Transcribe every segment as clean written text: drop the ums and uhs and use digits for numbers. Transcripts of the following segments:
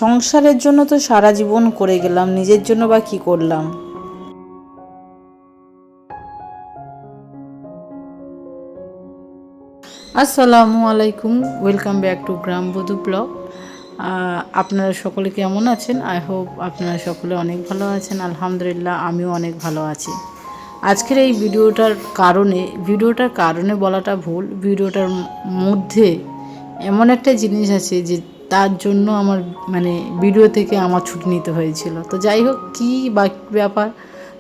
সংসারের জন্য তো সারা জীবন করে গেলাম, নিজের জন্য বা কি করলাম। আসসালামু আলাইকুম, ওয়েলকাম ব্যাক টু গ্রামবধূ ব্লগ। আপনারা সকলে কেমন আছেন? আই হোপ আপনারা সকলে অনেক ভালো আছেন। আলহামদুলিল্লাহ, আমিও অনেক ভালো আছি। আজকের এই ভিডিওটার কারণে বলাটা ভুল। ভিডিওটার মধ্যে এমন একটা জিনিস আছে যে তার জন্য আমার ভিডিও থেকে আমার ছুটি নিতে হয়েছিল। তো যাই হোক, কী বা ব্যাপার,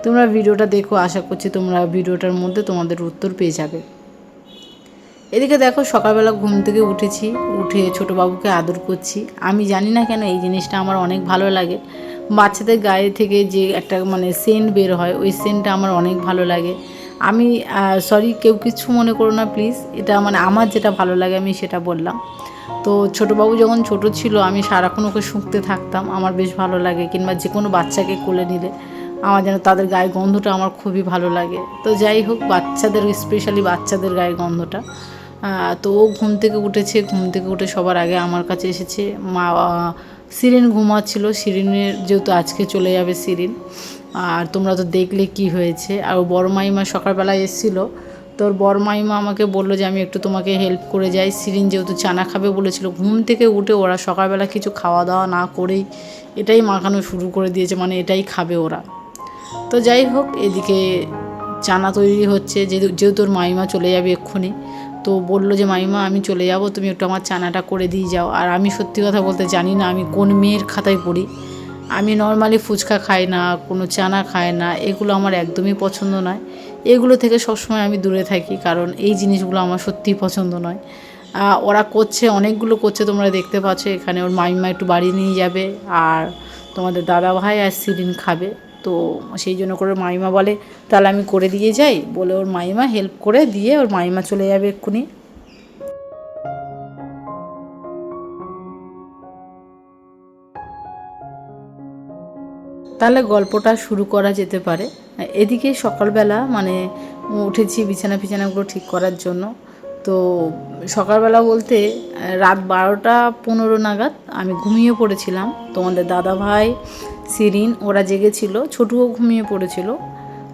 তোমরা ভিডিওটা দেখো। আশা করছি তোমরা ভিডিওটার মধ্যে তোমাদের উত্তর পেয়ে যাবে। এদিকে দেখো, সকালবেলা ঘুম থেকে উঠে ছোটো বাবুকে আদর করছি। আমি জানি না কেন এই জিনিসটা আমার অনেক ভালো লাগে। বাচ্চাদের গায়ে থেকে যে একটা সেন্ট বের হয়, ওই সেন্টটা আমার অনেক ভালো লাগে। আমি সরি, কেউ কিছু মনে করো না প্লিজ, এটা আমার যেটা ভালো লাগে আমি সেটা বললাম। তো ছোটো বাবু যখন ছোট ছিল আমি সারাক্ষণ ওকে শুঁকতে থাকতাম, আমার বেশ ভালো লাগে। কিংবা যে কোনো বাচ্চাকে কোলে নিলে আমার যেন তাদের গায়ে গন্ধটা আমার খুবই ভালো লাগে। তো যাই হোক, স্পেশালি বাচ্চাদের গায়ে গন্ধটা। তো ও ঘুম থেকে উঠে সবার আগে আমার কাছে এসেছে। সিরিন ঘুমাচ্ছিল। সিরিনের যেহেতু আজকে চলে যাবে সিরিন, আর তোমরা তো দেখলে কি হয়েছে। আর ও বড় মাইমা সকালবেলায় এসেছিলো। তোর বড় মাইমা আমাকে বললো যে আমি একটু তোমাকে হেল্প করে যাই। সিরিন যেহেতু চানা খাবে বলেছিল, ঘুম থেকে উঠে ওরা সকালবেলা কিছু খাওয়া দাওয়া না করেই এটাই মাখানো শুরু করে দিয়েছে, এটাই খাবে ওরা। তো যাই হোক, এদিকে চানা তৈরি হচ্ছে। যেহেতু ওর মাইমা চলে যাবে এক্ষুনি, তো বললো যে মাইমা আমি চলে যাব, তুমি একটু আমার চানাটা করে দিয়ে যাও। আর আমি সত্যি কথা বলতে জানি না আমি কোন মেয়ের খাতায় পড়ি। আমি নর্মালি ফুচকা খাই না, কোনো চানা খাই না, এগুলো আমার একদমই পছন্দ নয়। এগুলো থেকে সবসময় আমি দূরে থাকি, কারণ এই জিনিসগুলো আমার সত্যিই পছন্দ নয়। ওরা অনেকগুলো করছে, তোমরা দেখতে পাচ্ছ। এখানে ওর মাইমা একটু বাড়ি নিয়ে যাবে, আর তোমাদের দাদা ভাই আর সিরিন খাবে। তো সেই জন্য করে মাইমা বলে তাহলে আমি করে দিয়ে যাই বলে, ওর মাইমা হেল্প করে দিয়ে ওর মাইমা চলে যাবে এক্ষুনি। তাহলে গল্পটা শুরু করা যেতে পারে। এদিকে সকালবেলা উঠেছি বিছানাগুলো ঠিক করার জন্য। তো সকালবেলা বলতে রাত 12টা 15 নাগাদ আমি ঘুমিয়ে পড়েছিলাম। তোমাদের দাদাভাই সিরিন ওরা জেগেছিল, ছোটুও ঘুমিয়ে পড়েছিল।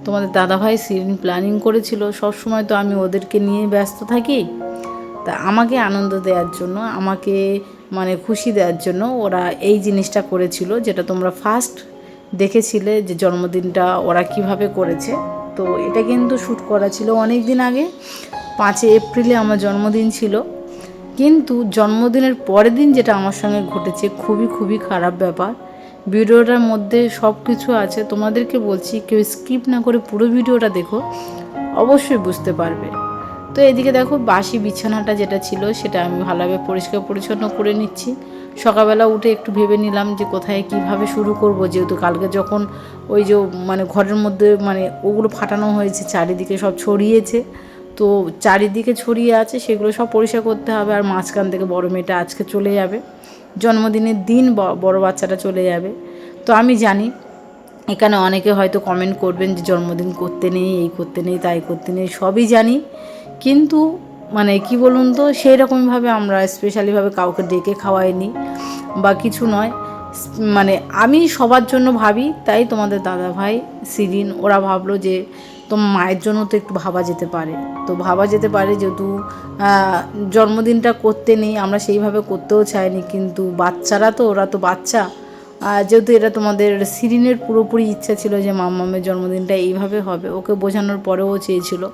তোমাদের দাদাভাই সিরিন প্ল্যানিং করেছিল, সবসময় তো আমি ওদেরকে নিয়ে ব্যস্ত থাকি। তা আমাকে আনন্দ দেওয়ার জন্য, আমাকে খুশি দেওয়ার জন্য ওরা এই জিনিসটা করেছিল, যেটা তোমরা ফার্স্ট দেখেছিলে যে জন্মদিনটা ওরা কিভাবে করেছে। তো এটা কিন্তু শ্যুট করা ছিল অনেক দিন আগে। 5 এপ্রিলে আমার জন্মদিন ছিল, কিন্তু জন্মদিনের পরের দিন যেটা আমার সঙ্গে ঘটেছে খুবই খুবই খারাপ ব্যাপার। ভিডিওটার মধ্যে সব কিছু আছে, তোমাদেরকে বলছি কেউ স্কিপ না করে পুরো ভিডিওটা দেখো, অবশ্যই বুঝতে পারবে। তো এদিকে দেখো, বাসি বিছানাটা যেটা ছিল সেটা আমি ভালোভাবে পরিষ্কার পরিচ্ছন্ন করে নিচ্ছি। সকালবেলা উঠে একটু ভেবে নিলাম যে কোথায় কিভাবে শুরু করব, যেহেতু কালকে যখন ওই যে ঘরের মধ্যে ওগুলো ফাটানো হয়েছে, চারিদিকে সব ছড়িয়েছে। তো চারিদিকে ছড়িয়ে আছে, সেগুলো সব পরিষ্কার করতে হবে। আর মাঝখান থেকে বড় মেয়েটা আজকে চলে যাবে, জন্মদিনের দিন বড় বাচ্চাটা চলে যাবে। তো আমি জানি এখানে অনেকে হয়তো কমেন্ট করবেন যে জন্মদিন করতে নেই, এই করতে নেই, তাই করতে নেই, সবই জানি। কিন্তু কি বলুন তো, সেই রকমভাবে আমরা স্পেশালিভাবে কাউকে ডেকে খাওয়াইনি বা কিছু নয়। আমি সবার জন্য ভাবি, তাই তোমাদের দাদা ভাই সিরিন ওরা ভাবলো যে তোমার মায়ের জন্য তো একটু ভাবা যেতে পারে। তো ভাবা যেতে পারে, যেহেতু জন্মদিনটা করতে নেই, আমরা সেইভাবে করতেও চাইনি। কিন্তু বাচ্চারা তো, ওরা তো বাচ্চা। যেহেতু এটা তোমাদের সিরিনের পুরোপুরি ইচ্ছা ছিল যে মাম্মামের জন্মদিনটা এইভাবে হবে, ওকে বোঝানোর পরেও ও চেয়েছিল।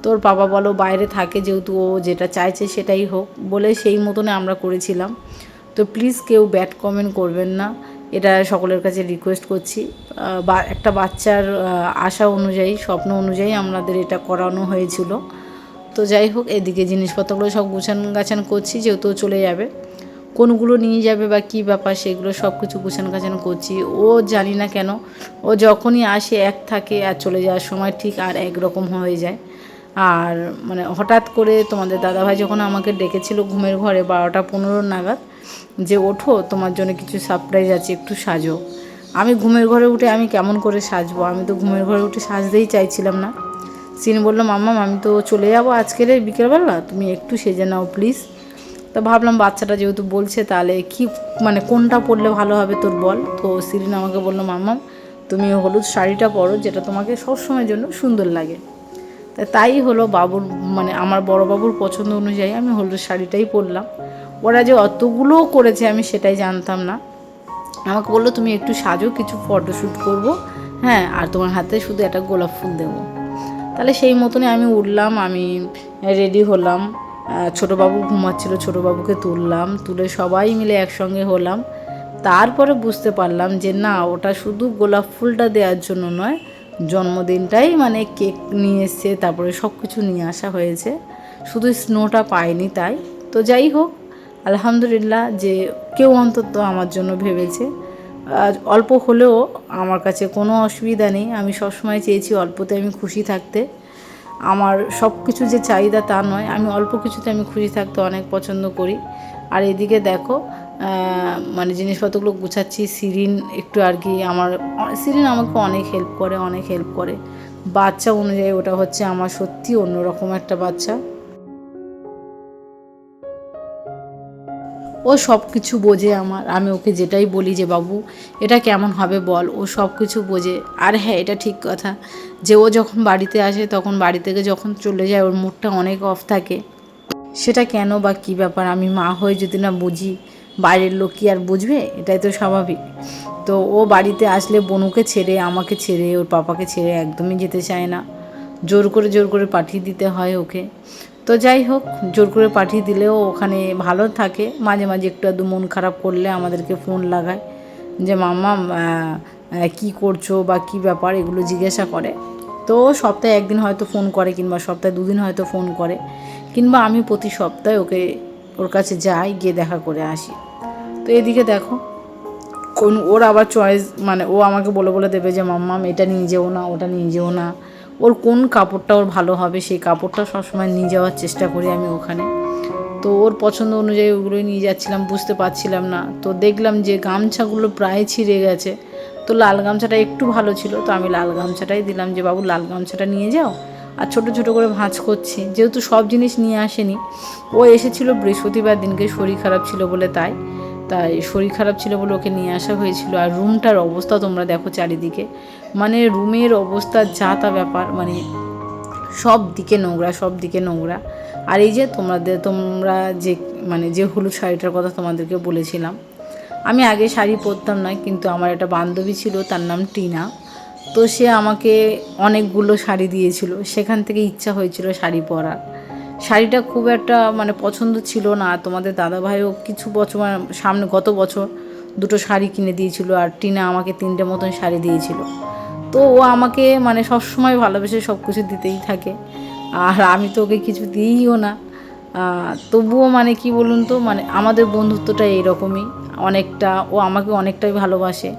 তোর বাবা বলো বাইরে থাকে, যেহেতু ও যেটা চাইছে সেটাই হোক বলে সেই মতনে আমরা করেছিলাম। তো প্লিজ কেউ ব্যাড কমেন্ট করবেন না, এটা সকলের কাছে রিকোয়েস্ট করছি। বা একটা বাচ্চার আশা অনুযায়ী, স্বপ্ন অনুযায়ী আমাদের এটা করানো হয়েছিল। তো যাই হোক, এদিকে জিনিসপত্রগুলো সব গাছান করছি, যেহেতু চলে যাবে। কোনগুলো নিয়ে যাবে বা কী ব্যাপার সেগুলো সব কিছু গাছান করছি। ও জানি না কেন, ও যখনই আসে এক থাকে, আর চলে যাওয়ার সময় ঠিক আর একরকম হয়ে যায়। আর হঠাৎ করে তোমাদের দাদাভাই যখন আমাকে ডেকেছিল ঘুমের ঘরে 12টা 15 নাগাদ, যে ওঠো তোমার জন্য কিছু সারপ্রাইজ আছে, একটু সাজো। আমি ঘুমের ঘরে উঠে আমি কেমন করে সাজবো? আমি তো ঘুমের ঘরে উঠে সাজতেই চাইছিলাম না। সিন বললো মাম্মাম আমি তো চলে যাবো আজকের এই বিকেলবেলা, তুমি একটু সেজে নাও প্লিজ। তো ভাবলাম বাচ্চাটা যেহেতু বলছে তাহলে কি মানে কোনটা পরলে ভালো হবে তোর বল। তো শিরিন আমাকে বললো মাম্মাম তুমি হলুদ শাড়িটা পরো, যেটা তোমাকে সবসময়ের জন্য সুন্দর লাগে। তাই হলো, বাবুর মানে আমার বড় বাবুর পছন্দ অনুযায়ী আমি হলুদ শাড়িটাই পরলাম। ওরা যে অতগুলো করেছে আমি সেটাই জানতাম না। আমাকে বললো তুমি একটু সাজো, কিছু ফটোশ্যুট করবো, হ্যাঁ, আর তোমার হাতে শুধু একটা গোলাপ ফুল দেবো। তাহলে সেই মতনই আমি উঠলাম, আমি রেডি হলাম। ছোটোবাবু ঘুমাচ্ছিল, ছোটোবাবুকে তুললাম, তুলে সবাই মিলে একসঙ্গে হলাম। তারপরে বুঝতে পারলাম যে না, ওটা শুধু গোলাপ ফুলটা দেওয়ার জন্য নয়, জন্মদিনটাই মানে কেক নিয়ে এসছে, তারপরে সব কিছু নিয়ে আসা হয়েছে, শুধু স্নোটা পাইনি তাই। তো যাই হোক, আলহামদুলিল্লাহ যে কেউ অন্তত আমার জন্য ভেবেছে। অল্প হলেও আমার কাছে কোনো অসুবিধা নেই, আমি সবসময় চেয়েছি অল্পতে আমি খুশি থাকতে। আমার সব কিছু যে চাহিদা তা নয়, আমি অল্প কিছুতে আমি খুশি থাকতে অনেক পছন্দ করি। আর এদিকে দেখো মানে জিনিসপত্রগুলো গুছাচ্ছি। শিরিন একটু আর কি শিরিন আমাকে অনেক হেল্প করে। বাচ্চা অনুযায়ী ওটা হচ্ছে আমার সত্যি অন্যরকম একটা বাচ্চা। ও সব কিছু বোঝে আমার, আমি ওকে যেটাই বলি যে বাবু এটা কেমন হবে বল, ও সব কিছু বোঝে। আর হ্যাঁ, এটা ঠিক কথা যে ও যখন বাড়িতে আসে তখন বাড়ি থেকে যখন চলে যায় ওর মুডটা অনেক অফ থাকে। সেটা কেন বা কী ব্যাপার, আমি মা হয়ে যদি না বুঝি, বাইরের লোক কি আর বুঝবে, এটাই তো স্বাভাবিক। তো ও বাড়িতে আসলে বনুকে ছেড়ে, আমাকে ছেড়ে, ওর পাপাকে ছেড়ে একদমই যেতে চায় না। জোর করে পাঠিয়ে দিতে হয় ওকে। তো যাই হোক, জোর করে পাঠিয়ে দিলেও ওখানে ভালো থাকে। মাঝে মাঝে একটু আধটু মন খারাপ করলে আমাদেরকে ফোন লাগায় যে মাম্মা কী করছো বা কী ব্যাপার, এগুলো জিজ্ঞাসা করে। তো সপ্তাহে একদিন হয়তো ফোন করে, কিংবা সপ্তাহে দুদিন হয়তো ফোন করে, কিংবা আমি প্রতি সপ্তাহে ওর কাছে যাই, গিয়ে দেখা করে আসি। তো এদিকে দেখো, ওর আবার চয়েস, মানে ও আমাকে বলে দেবে যে মাম্মাম এটা নিয়ে যেও না, ওটা নিয়ে যেও না। ওর কোন কাপড়টা ওর ভালো হবে সেই কাপড়টা সবসময় নিয়ে যাওয়ার চেষ্টা করি আমি ওখানে। তো ওর পছন্দ অনুযায়ী ওগুলোই নিয়ে যাচ্ছিলাম, বুঝতে পারছিলাম না। তো দেখলাম যে গামছাগুলো প্রায় ছিঁড়ে গেছে, তো লাল গামছাটা একটু ভালো ছিল, তো আমি লাল গামছাটাই দিলাম যে বাবু লাল গামছাটা নিয়ে যাও। আর ছোট ছোট করে ভাঁজ করছি, যেহেতু সব জিনিস নিয়ে আসেনি। ও এসেছিল বৃহস্পতিবার দিনকে, শরীর খারাপ ছিল বলে, তাই শরীর খারাপ ছিল বলে ওকে নিয়ে আসা হয়েছিল। আর রুমটার অবস্থা তোমরা দেখো চারিদিকে, মানে রুমের অবস্থা যা তা ব্যাপার, মানে সব দিকে নোংরা। আর এই যে তোমরা যে মানে যে হলুদ শাড়িটার কথা তোমাদেরকে বলেছিলাম, আমি আগে শাড়ি পরতাম না, কিন্তু আমার একটা বান্ধবী ছিল, তার নাম টিনা। তো সে আমাকে অনেকগুলো শাড়ি দিয়েছিল, সেখান থেকে ইচ্ছা হয়েছিল শাড়ি পরার। শাড়িটা খুব একটা মানে পছন্দ ছিল না। তোমাদের দাদাভাইও কিছু বছর সামনে গত বছর দুটো শাড়ি কিনে দিয়েছিল, আর টিনা আমাকে 3টে মতন শাড়ি দিয়েছিল। তো ও আমাকে মানে সবসময় ভালোবেসে সব কিছু দিতেই থাকে, আর আমি তো ওকে কিছু দিইও না। তবুও মানে কি বলুন তো, মানে আমাদের বন্ধুত্বটা এইরকমই অনেকটা। ও আমাকে অনেকটাই ভালোবাসে,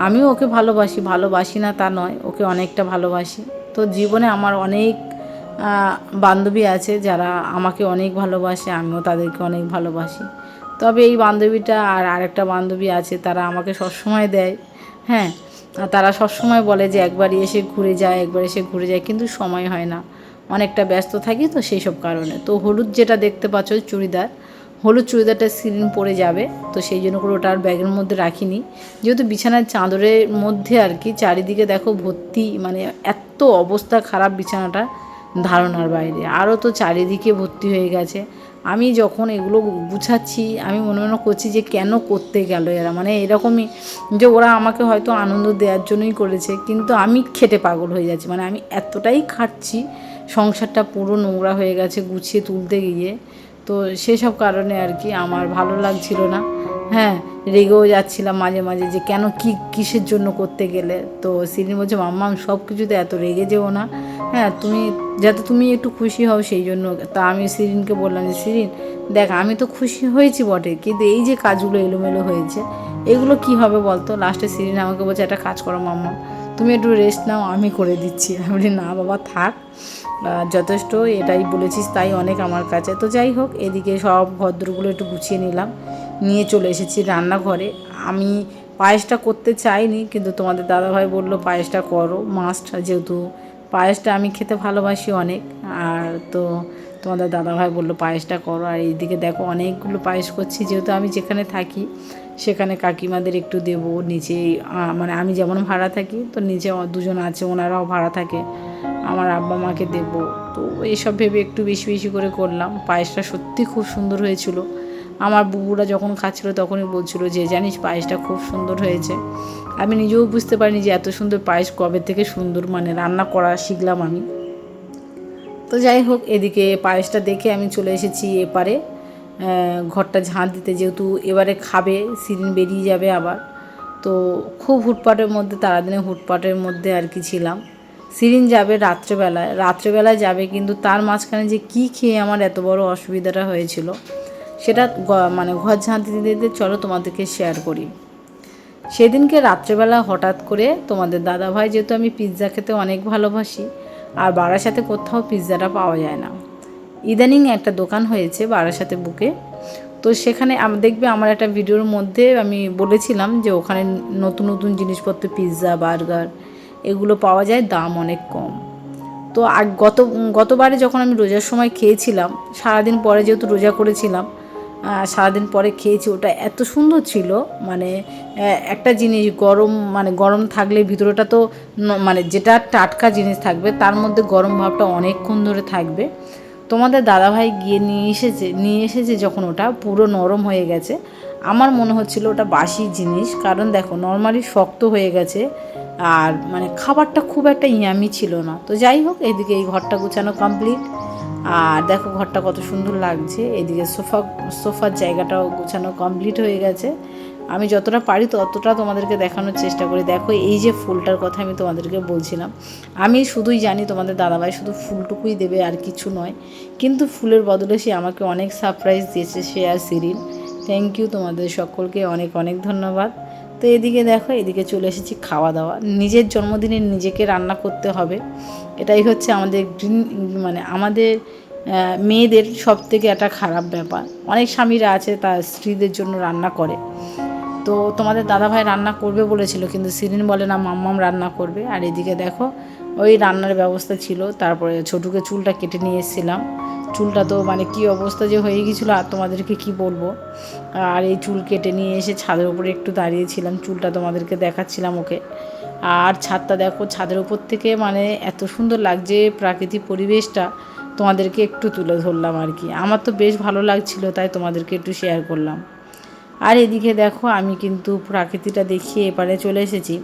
আমিও ওকে ভালোবাসি না তা নয়, ওকে অনেকটা ভালোবাসি। তো জীবনে আমার অনেক বান্ধবী আছে যারা আমাকে অনেক ভালোবাসে, আমিও তাদেরকে অনেক ভালোবাসি। তবে এই বান্ধবীটা আর আরেকটা বান্ধবী আছে, তারা আমাকে সবসময় দেয়, হ্যাঁ, তারা সবসময় বলে যে একবার এসে ঘুরে যায়, কিন্তু সময় হয় না, অনেকটা ব্যস্ত থাকি তো সেই সব কারণে। তো হলুদ যেটা দেখতে পাচ্ছ হলুদ চুড়িদারটা সিরিন পরে যাবে, তো সেই জন্য করে ওটা আর ব্যাগের মধ্যে রাখিনি, যেহেতু বিছানার চাদরের মধ্যে আর কি চারিদিকে দেখো ভর্তি, মানে এত অবস্থা খারাপ বিছানাটা ধারণার বাইরে, আরও তো চারিদিকে ভর্তি হয়ে গেছে। আমি যখন এগুলো গুছাচ্ছি আমি মনে করছি যে কেন করতে গেল এরা, মানে এরকমই যে ওরা আমাকে হয়তো আনন্দ দেওয়ার জন্যই করেছে, কিন্তু আমি খেটে পাগল হয়ে যাচ্ছি, মানে আমি এতটাই খাটছি, সংসারটা পুরো নোংরা হয়ে গেছে গুছিয়ে তুলতে গিয়ে। তো সেসব কারণে আর কি আমার ভালো লাগছিল না, হ্যাঁ, রেগেও যাচ্ছিলাম মাঝে মাঝে যে কেন কিসের জন্য করতে গেলে। তো সিরিন বলছে মাম্মা আমি সব কিছুতে এত রেগে যেও না, হ্যাঁ, যাতে তুমি একটু খুশি হও সেই জন্য। তা আমি সিরিনকে বললাম যে সিরিন দেখ, আমি তো খুশি হয়েছি বটে, কিন্তু এই যে কাজগুলো এলোমেলো হয়েছে এগুলো কি হবে বলতো। লাস্টে সিরিন আমাকে বলছে একটা কাজ করো মাম্মা, তুমি একটু রেস্ট নাও, আমি করে দিচ্ছি। আমি বলি না বাবা থাক, যথেষ্ট, এটাই বলেছিস তাই অনেক আমার কাছে। তো যাই হোক, এদিকে সব ভদ্রগুলো একটু গুছিয়ে নিয়ে চলে এসেছি রান্নাঘরে। আমি পায়েসটা করতে চাইনি, কিন্তু তোমাদের দাদাভাই বললো পায়েসটা করো মাস্ট, যেহেতু পায়েসটা আমি খেতে ভালোবাসি অনেক। আর তো তোমাদের দাদাভাই বললো পায়েসটা করো। আর এইদিকে দেখো অনেকগুলো পায়েস করছি, যেহেতু আমি যেখানে থাকি সেখানে কাকিমাদের একটু দেবো, নিচে মানে আমি যেমন ভাড়া থাকি তো নিচে দুজন আছে, ওনারাও ভাড়া থাকে, আমার আব্বা মাকে দেবো। তো এইসব ভেবে একটু বেশি বেশি করে করলাম। পায়েসটা সত্যি খুব সুন্দর হয়েছিল। আমার বুবুরা যখন খাচ্ছিল তখনই বলছিল যে জানিস পায়েসটা খুব সুন্দর হয়েছে। আমি নিজেও বুঝতে পারিনি যে এত সুন্দর পায়েস কবে থেকে সুন্দর মানে রান্না করা শিখলাম আমি। তো যাই হোক, এদিকে পায়েসটা দেখে আমি চলে এসেছি এপারে ঘরটা ঝাঁট দিতে, যেহেতু এবারে খাবে, সিরিন বেরিয়ে যাবে আবার। তো খুব হুটপাটের মধ্যে, তারাদিনে হুটপাটের মধ্যে আর কি ছিলাম। সিরিন যাবে রাত্রেবেলায় যাবে, কিন্তু তার মাঝখানে যে কী খেয়ে আমার এত বড় অসুবিধাটা হয়েছিল সেটা মানে ঘর ঝাঁট দিতে দিতে চলো তোমাদেরকে শেয়ার করি। সেদিনকে রাত্রেবেলা হঠাৎ করে তোমাদের দাদাভাই, যেহেতু আমি পিৎজা খেতে অনেক ভালোবাসি আর বারাসাতে কোথাও পিৎজাটা পাওয়া যায় না, ইদানিং একটা দোকান হয়েছে বারাসাতে বুকে, তো সেখানে দেখবে আমার একটা ভিডিওর মধ্যে আমি বলেছিলাম যে ওখানে নতুন নতুন জিনিসপত্র পিৎজা বার্গার এগুলো পাওয়া যায়, দাম অনেক কম। তো গতবারে যখন আমি রোজার সময় খেয়েছিলাম, সারাদিন পরে যেহেতু রোজা করেছিলাম, সারাদিন পরে খেয়েছি, ওটা এত সুন্দর ছিল। মানে একটা জিনিস গরম থাকলে ভিতরটা তো মানে যেটা টাটকা জিনিস থাকবে তার মধ্যে গরম ভাবটা অনেকক্ষণ ধরে থাকবে। তোমাদের দাদাভাই গিয়ে নিয়ে এসেছে যখন ওটা পুরো নরম হয়ে গেছে, আমার মনে হচ্ছিল ওটা বাসি জিনিস, কারণ দেখো নর্মালি শক্ত হয়ে গেছে আর মানে খাবারটা খুব একটা ইয়ামি ছিল না। তো যাই হোক, এদিকে এই ঘরটা গুছানো কমপ্লিট। আর দেখো ঘরটা কত সুন্দর লাগছে। এদিকে সোফার জায়গাটাও গোছানো কমপ্লিট হয়ে গেছে। আমি যতটা পারি ততটা তোমাদেরকে দেখানোর চেষ্টা করি। দেখো এই যে ফুলটার কথা আমি তোমাদেরকে বলছিলাম, আমি শুধুই জানি তোমাদের দাদাভাই শুধু ফুলটুকুই দেবে আর কিছু নয়, কিন্তু ফুলের বদলে সে আমাকে অনেক সারপ্রাইজ দিয়েছে, সে আর সিরিন। থ্যাংক ইউ তোমাদের সকলকে, অনেক অনেক ধন্যবাদ। তো এদিকে দেখো, এদিকে চলে এসেছি খাওয়া দাওয়া। নিজের জন্মদিনে নিজেকে রান্না করতে হবে, এটাই হচ্ছে আমাদের মানে আমাদের মেয়েদের সব থেকে একটা খারাপ ব্যাপার। অনেক স্বামীরা আছে তার স্ত্রীদের জন্য রান্না করে। তো তোমাদের দাদাভাই রান্না করবে বলেছিল, কিন্তু সিরিন বলে না মাম্মাম রান্না করবে। আর এদিকে দেখো ওই রান্নার ব্যবস্থা ছিল, তারপরে ছোটুকে চুলটা কেটে নিয়ে এসেছিলাম। চুলটা তো মানে কী অবস্থা যে হয়ে গিয়েছিলো আর তোমাদেরকে কি বলবো। আর এই চুল কেটে নিয়ে এসে ছাদের উপরে একটু দাঁড়িয়েছিলাম, চুলটা তোমাদেরকে দেখাচ্ছিলাম ওকে। আর ছাদটা দেখো, ছাদের উপর থেকে মানে এত সুন্দর লাগছে প্রাকৃতিক পরিবেশটা, তোমাদেরকে একটু তুলে ধরলাম আর কি। আমার তো বেশ ভালো লাগছিল, তাই তোমাদেরকে একটু শেয়ার করলাম। আর এদিকে দেখো আমি কিন্তু প্রকৃতিটা দেখিয়ে এপারে চলে এসেছি।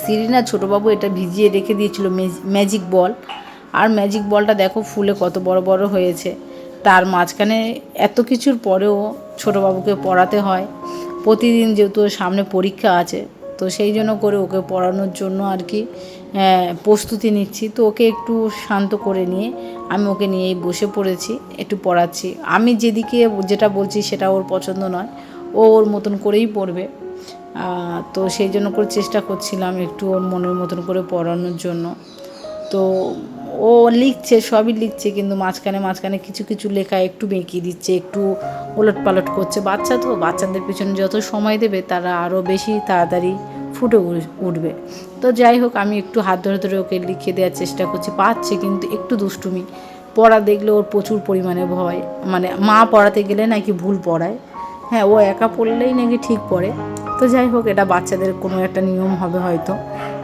সিরিনা ছোটোবাবু এটা ভিজিয়ে রেখে দিয়েছিল ম্যাজিক বল, আর ম্যাজিক বলটা দেখো ফুলে কত বড় বড় হয়েছে। তার মাঝখানে এত কিছুর পরেও ছোটোবাবুকে পড়াতে হয় প্রতিদিন, যেহেতু সামনে পরীক্ষা আছে, তো সেই জন্য করে ওকে পড়ানোর জন্য আর কি প্রস্তুতি নিচ্ছি। তো ওকে একটু শান্ত করে নিয়ে আমি ওকে নিয়েই বসে পড়েছি, একটু পড়াচ্ছি। আমি যেদিকে যেটা বলছি সেটা ওর পছন্দ নয়, ও ওর মতন করেই পড়বে। তো সেই জন্য করে চেষ্টা করছিলাম একটু ওর মনের মতন করে পড়ানোর জন্য। তো ও লিখছে, সবই লিখছে, কিন্তু মাঝখানে কিছু কিছু লেখা একটু বেঁকিয়ে দিচ্ছে, একটু ওলটপালট করছে। বাচ্চা তো, বাচ্চাদের পিছনে যত সময় দেবে তারা আরও বেশি তাড়াতাড়ি ফুটে উঠবে। তো যাই হোক, আমি একটু হাত ধরে ধরে ওকে লিখে দেওয়ার চেষ্টা করছি, পারছে কিন্তু একটু দুষ্টুমি। পড়া দেখলে ওর প্রচুর পরিমাণে ভয়, মানে মা পড়াতে গেলে নাকি ভুল পড়ায়। হ্যাঁ, ও একা পড়লেই নাকি ঠিক পড়ে। তো যাই হোক, এটা বাচ্চাদের কোনো একটা নিয়ম হবে হয়তো।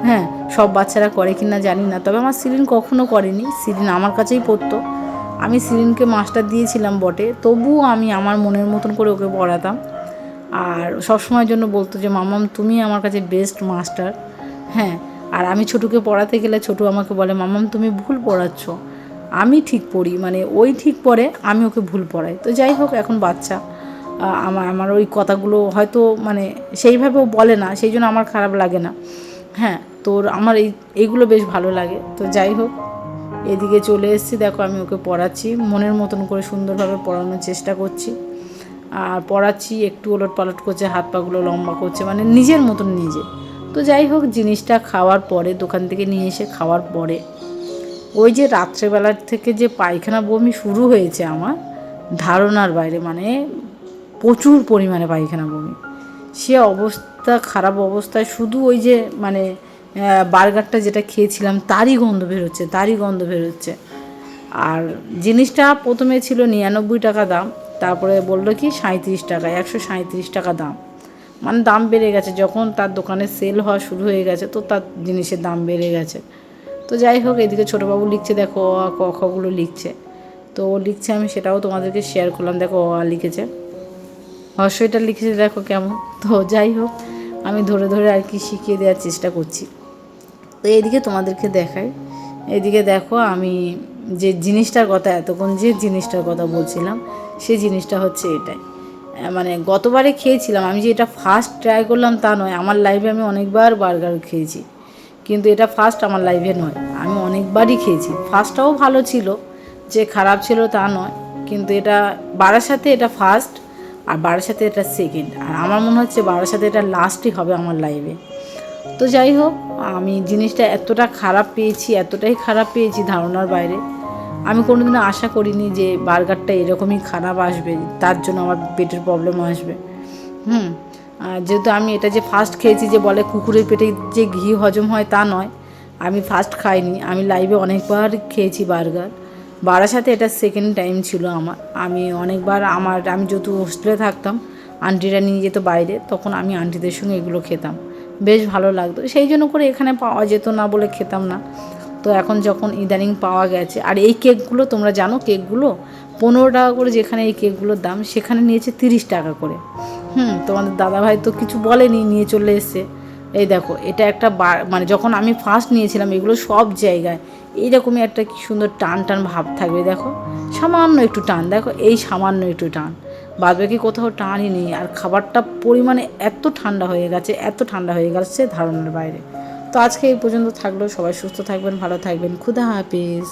হ্যাঁ, সব বাচ্চারা করে কি না জানি না, তবে আমার সিরিন কখনো করেনি। সিরিন আমার কাছেই পড়তো। আমি সিরিনকে মাস্টার দিয়েছিলাম বটে, তবুও আমি আমার মনের মতন করে ওকে পড়াতাম। আর সবসময়ের জন্য বলতো যে মাম্মাম তুমি আমার কাছে বেস্ট মাস্টার। হ্যাঁ, আর আমি ছোটুকে পড়াতে গেলে ছোটু আমাকে বলে মাম্মাম তুমি ভুল পড়াচ্ছ। আমি ঠিক পড়ি, মানে ওই ঠিক পড়ে, আমি ওকে ভুল পড়াই। তো যাই হোক, এখন বাচ্চা, আমার ওই কথাগুলো হয়তো মানে সেইভাবেও বলে না, সেই জন্য আমার খারাপ লাগে না। হ্যাঁ, তোর আমার এইগুলো বেশ ভালো লাগে। তো যাই হোক, এদিকে চলে এসেছি, দেখো আমি ওকে পড়াচ্ছি, মনের মতন করে সুন্দরভাবে পড়ানোর চেষ্টা করছি। আর পড়াচ্ছি, একটু ওলট পালট করছে, হাত পাগুলো লম্বা করছে, মানে নিজের মতন নিজে। তো যাই হোক, জিনিসটা খাওয়ার পরে, দোকান থেকে নিয়ে এসে খাওয়ার পরে, ওই যে রাত্রেবেলার থেকে যে পায়খানা বমি শুরু হয়েছে আমার ধারণার বাইরে, মানে প্রচুর পরিমাণে পায়খানা বমি। সে অবস্থা, খারাপ অবস্থায়, শুধু ওই যে মানে বার্গারটা যেটা খেয়েছিলাম তারই গন্ধ বেরোচ্ছে। আর জিনিসটা প্রথমে ছিল 99 টাকা দাম, তারপরে বললো কি 37 টাকা, 137 টাকা দাম। মানে দাম বেড়ে গেছে, যখন তার দোকানে সেল হওয়া শুরু হয়ে গেছে তো তার জিনিসের দাম বেড়ে গেছে। তো যাই হোক, এদিকে ছোটোবাবু লিখছে, দেখো অ আ ক খগুলো লিখছে। তো ও লিখছে, আমি সেটাও তোমাদেরকে শেয়ার করলাম। দেখো অ আ লিখেছে, হর্ষইটা লিখেছে, দেখো কেমন। তো যাই হোক, আমি ধরে ধরে আর কি শিখিয়ে দেওয়ার চেষ্টা করছি। তো এইদিকে তোমাদেরকে দেখাই, এদিকে দেখো আমি যে জিনিসটার কথা, এতক্ষণ যে জিনিসটার কথা বলছিলাম, সেই জিনিসটা হচ্ছে এটাই। মানে গতবারে খেয়েছিলাম, আমি যে এটা ফার্স্ট ট্রাই করলাম তা নয়, আমার লাইফে আমি অনেকবার বার্গার খেয়েছি, কিন্তু এটা ফার্স্ট আমার লাইফে নয়, আমি অনেকবারই খেয়েছি। ফার্স্টটাও ভালো ছিল, যে খারাপ ছিল তা নয়, কিন্তু এটা বারাসাতে এটা ফার্স্ট, আর বারাসাতে এটা সেকেন্ড, আর আমার মনে হচ্ছে বারাসাতে এটা লাস্টই হবে আমার লাইফে। তো যাই হোক, আমি জিনিসটা এতটা খারাপ পেয়েছি, এতটাই খারাপ পেয়েছি ধারণার বাইরে। আমি কোনোদিনও আশা করিনি যে বার্গারটা এরকমই খারাপ আসবে, তার জন্য আমার পেটের প্রবলেম আসবে। আর যেহেতু আমি এটা যে ফার্স্ট খেয়েছি, যে বলে কুকুরের পেটে যে ঘি হজম হয় তা নয়, আমি ফার্স্ট খাইনি, আমি লাইভে অনেকবার খেয়েছি বার্গার। বারাসাতে এটা সেকেন্ড টাইম ছিল আমার। আমি অনেকবার আমি যেহেতু হোস্টেলে থাকতাম, আন্টিরা নিয়ে যেত বাইরে, তখন আমি আন্টিদের সঙ্গে এগুলো খেতাম, বেশ ভালো লাগতো। সেই জন্য করে এখানে পাওয়া যেত না বলে খেতাম না। তো এখন যখন ইদানিং পাওয়া গেছে, আর এই কেকগুলো তোমরা জানো, কেকগুলো 15 টাকা করে যেখানে এই কেকগুলোর দাম, সেখানে নিয়েছে 30 টাকা করে। তোমাদের দাদাভাই তো কিছু বলেনি, নিয়ে চলে এসছে। এই দেখো, এটা একটা মানে যখন আমি ফার্স্ট নিয়েছিলাম, এগুলো সব জায়গায় এইরকমই একটা কি সুন্দর টান টান ভাব থাকবে। দেখো সামান্য একটু টান, দেখো এই সামান্য একটু টান, বাদবাকি কোথাও টানই নেই। আর খাবারটা পরিমাণে এত ঠান্ডা হয়ে গেছে, এত ঠান্ডা হয়ে গেছে ধারণার বাইরে। তো আজকে এই পর্যন্ত থাকলো, সবাই সুস্থ থাকবেন, ভালো থাকবেন, খুদা হাফিজ।